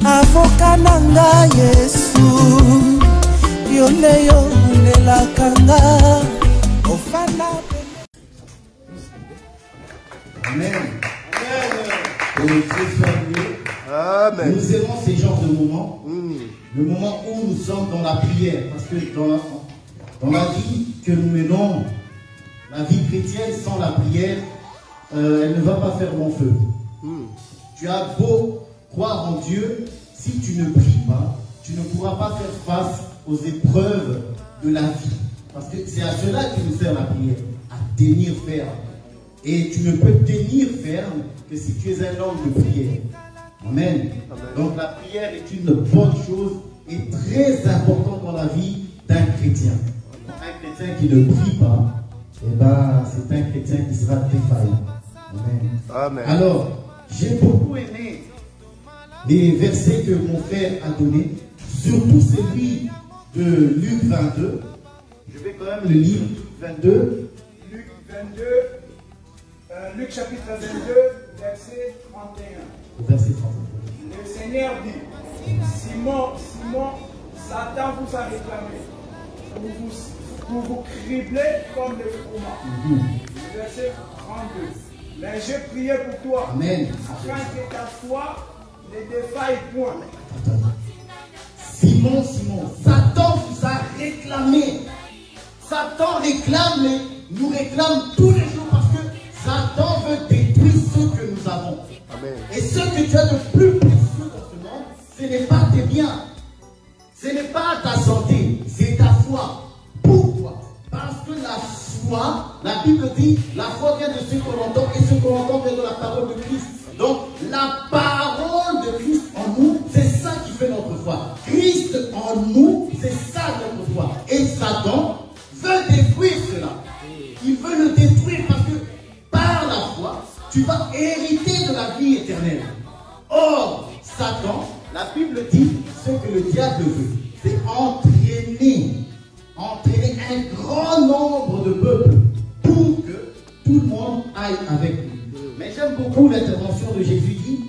Avocat nanga Yesu, yoneyo nelakanga, ofana. Amen. Amen. Nous aimons ces genres de moments, le moment où nous sommes dans la prière, parce que dans la vie que nous menons, la vie chrétienne sans la prière, elle ne va pas faire long feu. Tu as beau croire en Dieu, si tu ne pries pas, tu ne pourras pas faire face aux épreuves de la vie. Parce que c'est à cela que nous sert la prière, à tenir ferme. Et tu ne peux tenir ferme que si tu es un homme de prière. Amen. Amen. Donc la prière est une bonne chose et très importante dans la vie d'un chrétien. Un chrétien qui ne prie pas, eh ben, c'est un chrétien qui sera défaillant. Amen. Amen. Alors, j'ai beaucoup aimé les versets que mon frère a donnés, surtout celui de Luc 22. Je vais quand même le lire, Luc 22. Luc 22, Luc chapitre 22, verset 31. Verset 31. Le Seigneur dit, Simon, Simon, Satan vous a réclamé. Vous vous criblez comme des fromages. Verset 32. Mais j'ai prié pour toi, Amen, afin que ta foi ne défaille point. Simon, Simon, Satan vous a réclamé. Satan réclame, mais nous réclame tous les jours parce que Satan veut détruire ce que nous avons. Amen. Et ce que tu as de plus précieux dans ce monde, ce n'est pas tes biens, ce n'est pas ta santé, c'est ta foi. Pourquoi? Parce que la foi, la Bible dit, la foi vient de ce qu'on entend et ce qu'on entend vient de la parole de Christ. Donc la parole de Christ en nous, c'est ça qui fait notre foi. Christ en nous, c'est ça notre foi. Et Satan veut détruire cela. Il veut le détruire parce que par la foi, tu vas hériter de la vie éternelle. Or, Satan, la Bible dit, ce que le diable veut, c'est entraîner un grand nombre de peuples pour que tout le monde aille avec lui. Mais j'aime beaucoup l'intervention de Jésus dit,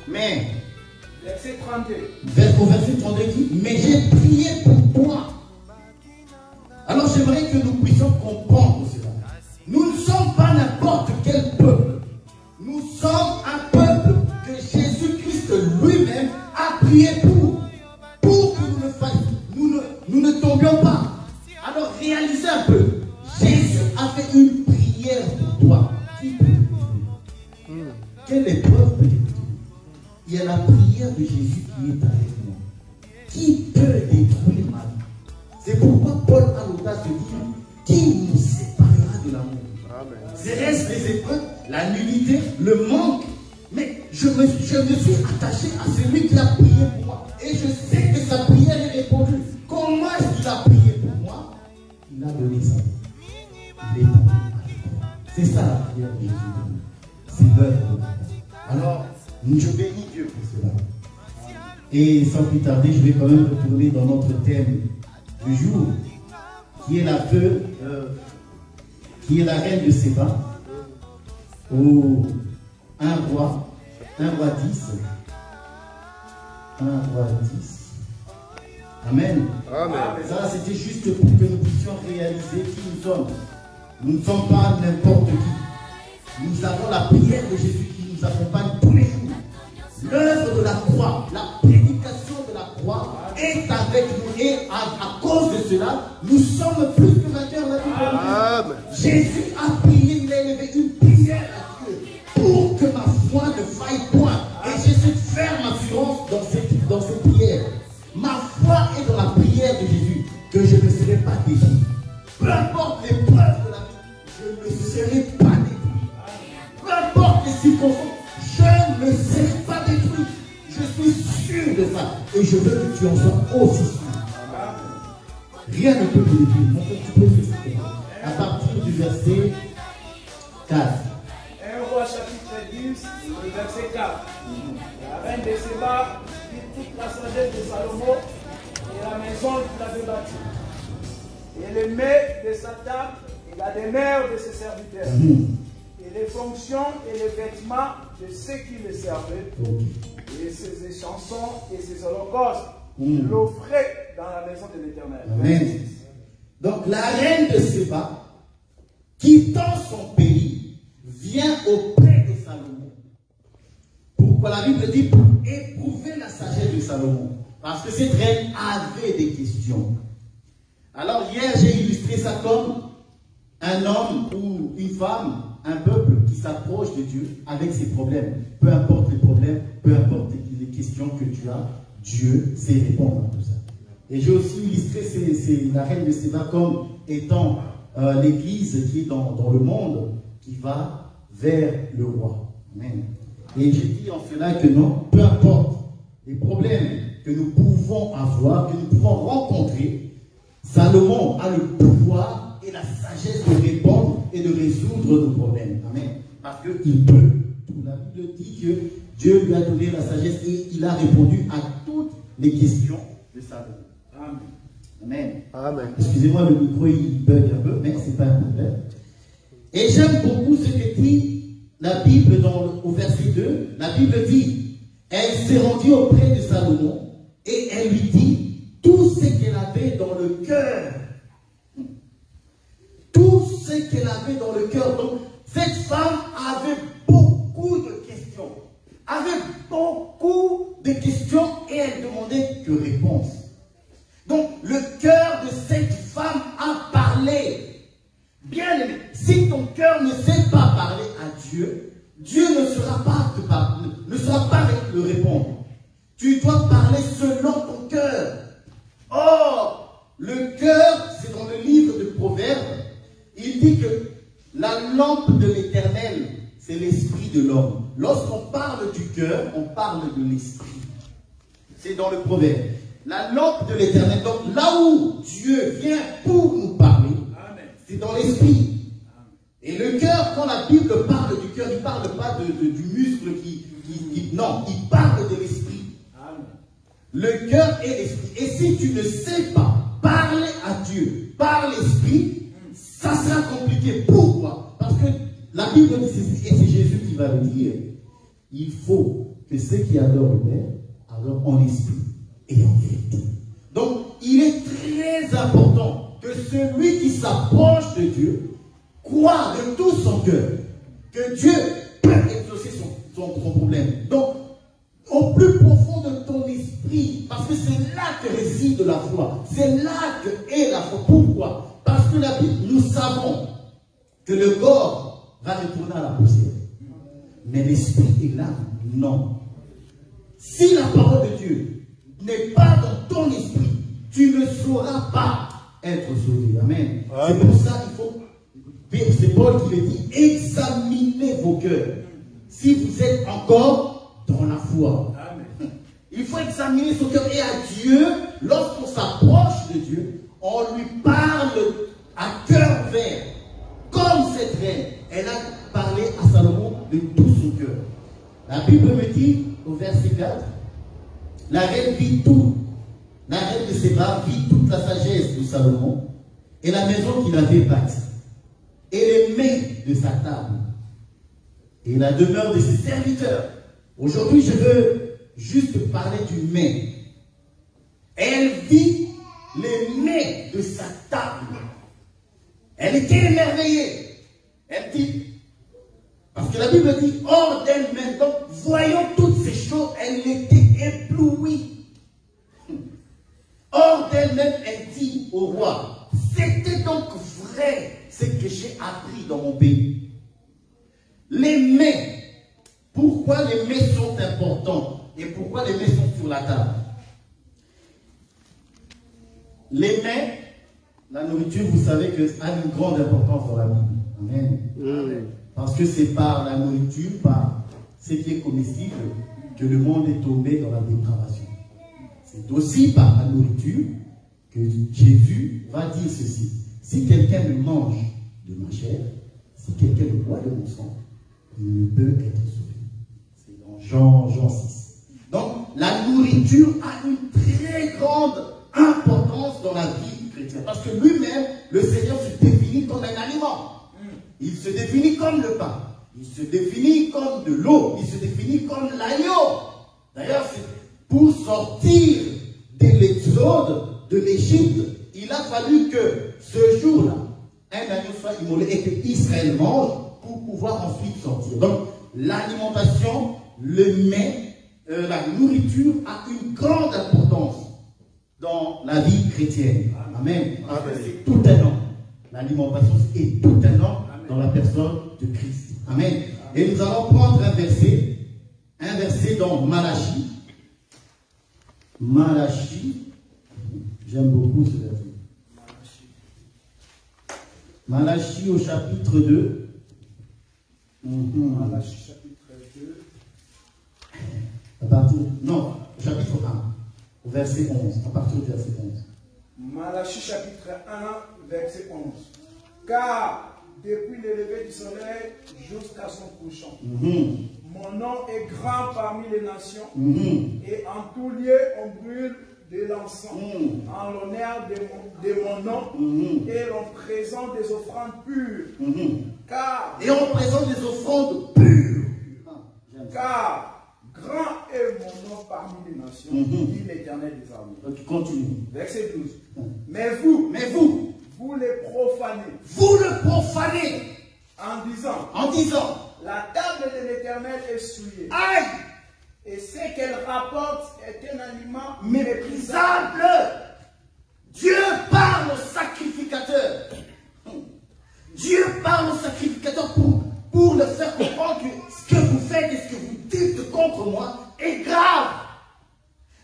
mais Verset 32. Au verset 32 dit, mais j'ai prié pour toi. Alors j'aimerais que nous puissions comprendre cela. Nous ne sommes pas n'importe quel peuple. Nous sommes un peuple que Jésus-Christ lui-même a prié pour que nous ne fassions, nous ne tombions pas. Alors réalisez un peu. Jésus a fait une prière pour toi. Qui peut t'aider? Quelle épreuve peut t'aider? Il y a la prière de Jésus qui est avec moi. Qui peut détruire ma vie? C'est pourquoi Paul a l'audace de dire, qui nous séparera de l'amour? Reste les épreuves, la nullité, le manque. Mais je me suis attaché à celui qui a prié pour moi. Et je sais que sa prière est répondue. Comment est-ce qu'il a prié pour moi? Il a donné sa vie. Il est avec moi. C'est ça la prière de Jésus. C'est l'œuvre de Dieu. Alors, je bénis Dieu pour cela. Et sans plus tarder, je vais quand même retourner dans notre thème du jour, qui est qui est la reine de Séba, au 1 roi 10. 1 roi 10. Amen. Amen. Ça, c'était juste pour que nous puissions réaliser qui nous sommes. Nous ne sommes pas n'importe qui. Nous avons la prière de Jésus qui nous accompagne tous les jours. L'œuvre de la croix, la prédication de la croix est avec nous. Et à cause de cela, nous sommes plus que vainqueurs. Jésus a prié, il a élevé une prière à Dieu pour que ma foi ne faille point. Et j'ai cette ferme assurance dans cette prière. Ma foi est dans la prière de Jésus, que je ne serai pas détruit. Peu importe l'épreuve de la vie, je ne serai pas détruit. Peu importe les circonstances, je ne serai pas détruit. Je suis sûr de ça. Et je veux que tu en sois aussi sûr. Rien ne peut te détruire. Mon frère, tu peux faire ça. À partir du verset 4. 1 roi chapitre 10, le verset 4. La reine de Séba vit toute la sagesse de Salomon et la maison qu'il avait bâtie. Et les mets de sa table et la demeure de ses serviteurs. Et les fonctions et les vêtements de ceux qui le servaient. Et ses chansons et ses holocaustes. Il l'offrait dans la maison de l'Éternel. Amen. Donc la reine de Séba, quittant son pays, vient auprès de Salomon. Pourquoi la Bible dit pour éprouver la sagesse de Salomon? Parce que cette reine avait des questions. Alors hier, j'ai illustré ça comme un homme ou une femme, un peuple qui s'approche de Dieu avec ses problèmes. Peu importe les problèmes, peu importe les questions que tu as, Dieu sait répondre à tout ça. Et j'ai aussi illustré la reine de Séba comme étant l'église qui est dans le monde, qui va vers le roi. Amen. Et j'ai dit en cela que non, peu importe les problèmes que nous pouvons avoir, que nous pouvons rencontrer, Salomon a le pouvoir et la sagesse de répondre et de résoudre nos problèmes. Amen. Parce qu'il peut. La Bible dit que Dieu lui a donné la sagesse et il a répondu à toutes les questions de Salomon. Amen. Amen. Amen. Excusez-moi, le micro il bug un peu, mais ce n'est pas un problème. Et j'aime beaucoup ce que dit la Bible au verset 2. La Bible dit, elle s'est rendue auprès de Salomon et elle lui dit tout ce qu'elle avait dans le cœur. Tout ce qu'elle avait dans le cœur. Donc, cette femme avait beaucoup de questions. Avait beaucoup de questions et elle demandait que réponse. Donc, le cœur de cette femme a parlé. Bien aimé, si ton cœur ne sait pas parler à Dieu, Dieu ne sera pas le répondre. Tu dois parler selon ton cœur. Or, le cœur, c'est dans le livre de Proverbes, il dit que la lampe de l'Éternel, c'est l'esprit de l'homme. Lorsqu'on parle du cœur, on parle de l'esprit. C'est dans le Proverbe. La lampe de l'Éternel. Donc là où Dieu vient pour nous parler, c'est dans l'esprit. Et le cœur, quand la Bible parle du cœur, il ne parle pas du muscle non, il parle de l'esprit. Le cœur et l'esprit. Et si tu ne sais pas parler à Dieu par l'esprit, ça sera compliqué. Pourquoi? Parce que la Bible dit, et c'est Jésus qui va le dire, il faut que ceux qui adorent le Père adorent en esprit et en vérité. Donc, il est très important que celui qui s'approche de Dieu croit de tout son cœur que Dieu peut exaucer son problème. Donc, au plus profond de ton esprit, parce que c'est là que réside la foi. C'est là que est la foi. Pourquoi? Parce que la Bible, nous savons que le corps va retourner à la poussière. Mais l'esprit et l'âme, non. Si la parole de Dieu n'est pas dans ton esprit, tu ne sauras pas être sauvé. Amen. C'est pour ça qu'il faut, c'est Paul qui le dit, examinez vos cœurs. Si vous êtes encore dans la foi. Amen. Il faut examiner son cœur. Et à Dieu, lorsqu'on s'approche de Dieu, on lui parle à cœur ouvert. Comme cette reine, elle a parlé à Salomon de tout son cœur. La Bible me dit, au verset 4, la reine vit tout. La reine de Séba vit toute la sagesse de Salomon et la maison qu'il avait bâtie et les mets de sa table et la demeure de ses serviteurs. Aujourd'hui, je veux juste parler du mets. Elle vit les mets de sa table. Elle était émerveillée. Elle dit, parce que la Bible dit, hors d'elle-même, donc voyant toutes ces choses, elle était éblouie. Hors d'elle-même, elle dit au roi, c'était donc vrai ce que j'ai appris dans mon pays. Les mets, pourquoi les mets sont importants et pourquoi les mets sont sur la table? Les mets, la nourriture, vous savez que ça a une grande importance dans la Bible. Amen. Parce que c'est par la nourriture, par ce qui est comestible, que le monde est tombé dans la dépravation. C'est aussi par la nourriture que Jésus va dire ceci. Si quelqu'un me mange de ma chair, si quelqu'un me boit de mon sang, il ne peut être sauvé. C'est dans Jean 6. Donc, la nourriture a une très grande importance dans la vie chrétienne. Parce que lui-même, le Seigneur se définit comme un aliment. Il se définit comme le pain. Il se définit comme de l'eau. Il se définit comme l'agneau. D'ailleurs, pour sortir de l'exode de l'Égypte, il a fallu que ce jour-là, un agneau soit immolé et que Israël mange pour pouvoir ensuite sortir. Donc, l'alimentation, le mets, la nourriture a une grande importance dans la vie chrétienne. Amen. C'est tout un homme. L'alimentation est tout un homme dans la personne de Christ. Amen. Et nous allons prendre un verset dans Malachie. Malachie, j'aime beaucoup ce verset. Malachie au chapitre 2. Malachie chapitre 2. À partir, non, chapitre 1, au verset 11, à partir du verset 11. Malachie chapitre 1, verset 11. Car depuis le lever du soleil jusqu'à son couchant, mon nom est grand parmi les nations, et en tout lieu on brûle de l'encens en l'honneur de mon nom, et on présente des offrandes pures. Et on présente des offrandes pures. Car grand est mon nom parmi les nations, dit l'Éternel des armées. Donc continue. Verset 12. Mais vous les profanez. Vous le profanez. En disant, la table de l'Éternel est souillée. Aïe! Et ce qu'elle rapporte est un aliment méprisable. Dieu parle au sacrificateur. Dieu parle au sacrificateur pour le faire comprendre que ce que vous faites et ce que vous dites contre moi est grave.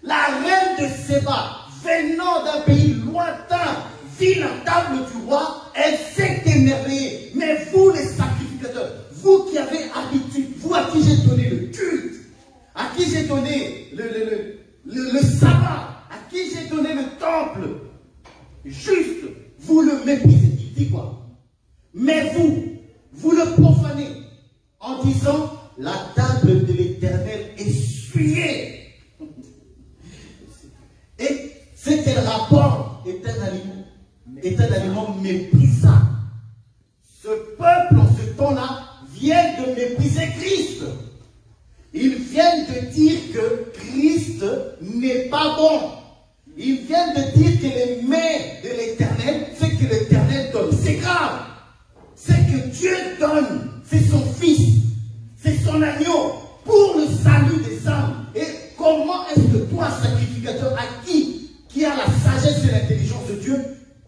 La reine de Séba, venant d'un pays lointain, vit la table du roi, elle s'est émerveillée. Mais vous les sacrificateurs, vous qui avez habitude, vous à qui j'ai donné le culte, à qui j'ai donné le sabbat, à qui j'ai donné le temple, juste, vous le méprisez. Il dit quoi? Mais vous le profanez en disant, la table de l'Éternel est souillée. Et ce qu'elle rapporte est un aliment méprisable. Ce peuple, en ce temps-là, vient de mépriser Christ. Ils viennent de dire que Christ n'est pas bon. Ils viennent de dire que les mets de l'Éternel, ce que l'Éternel donne, c'est grave. Ce que Dieu donne, c'est son Fils, c'est son agneau pour le salut des âmes. Et comment est-ce que toi, sacrificateur, qui a la sagesse et l'intelligence de Dieu,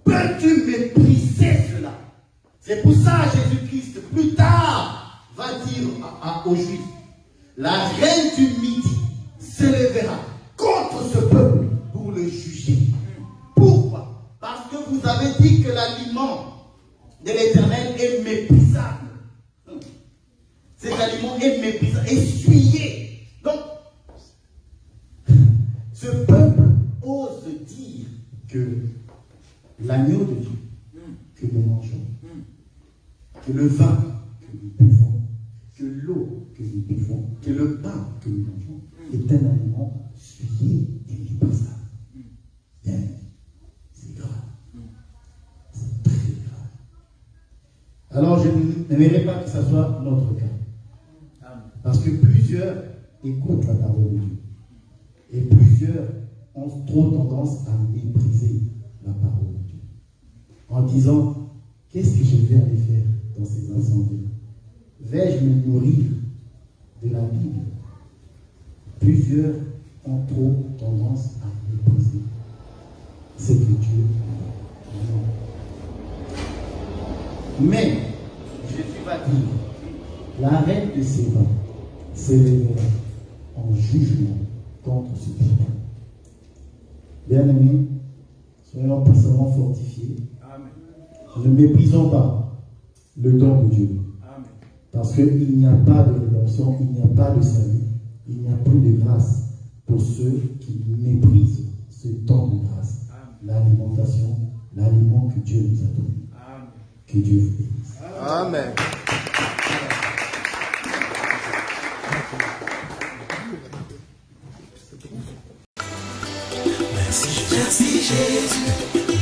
peux-tu mépriser cela? C'est pour ça Jésus-Christ, plus tard, va dire aux Juifs, la reine du Midi se lèvera contre ce peuple pour le juger. Pourquoi? Parce que vous avez dit que l'aliment de l'Éternel est méprisable. Cet aliment est méprisable, essuyé. Donc, ce peuple ose dire que l'agneau de Dieu que nous mangeons, que le vin que nous buvons, que l'eau que nous buvons, que le pain que nous mangeons est un aliment souillé et méprisable. Bien, c'est grave. C'est très grave. Alors je n'aimerais pas que ce soit notre cas. Parce que plusieurs écoutent la parole de Dieu. Et plusieurs ont trop tendance à mépriser la parole de Dieu. En disant, qu'est-ce que je vais aller faire dans ces assemblées? Vais-je me nourrir de la Bible? Plusieurs ont trop tendance à mépriser ce que Dieu a. Mais, Jésus va dire, la reine de Séba s'élèvera en jugement contre ce peuple. Bien-aimés, soyons puissamment fortifiés. Amen. Ne méprisons pas le don de Dieu. Amen. Parce qu'il n'y a pas de rédemption, il n'y a pas de salut, il n'y a plus de grâce pour ceux qui méprisent ce temps de grâce. L'alimentation, l'aliment que Dieu nous a donné. Amen. Que Dieu vous bénisse. Amen. Merci Jésus,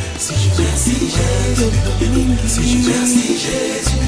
merci Jésus, merci Jésus, merci Jésus.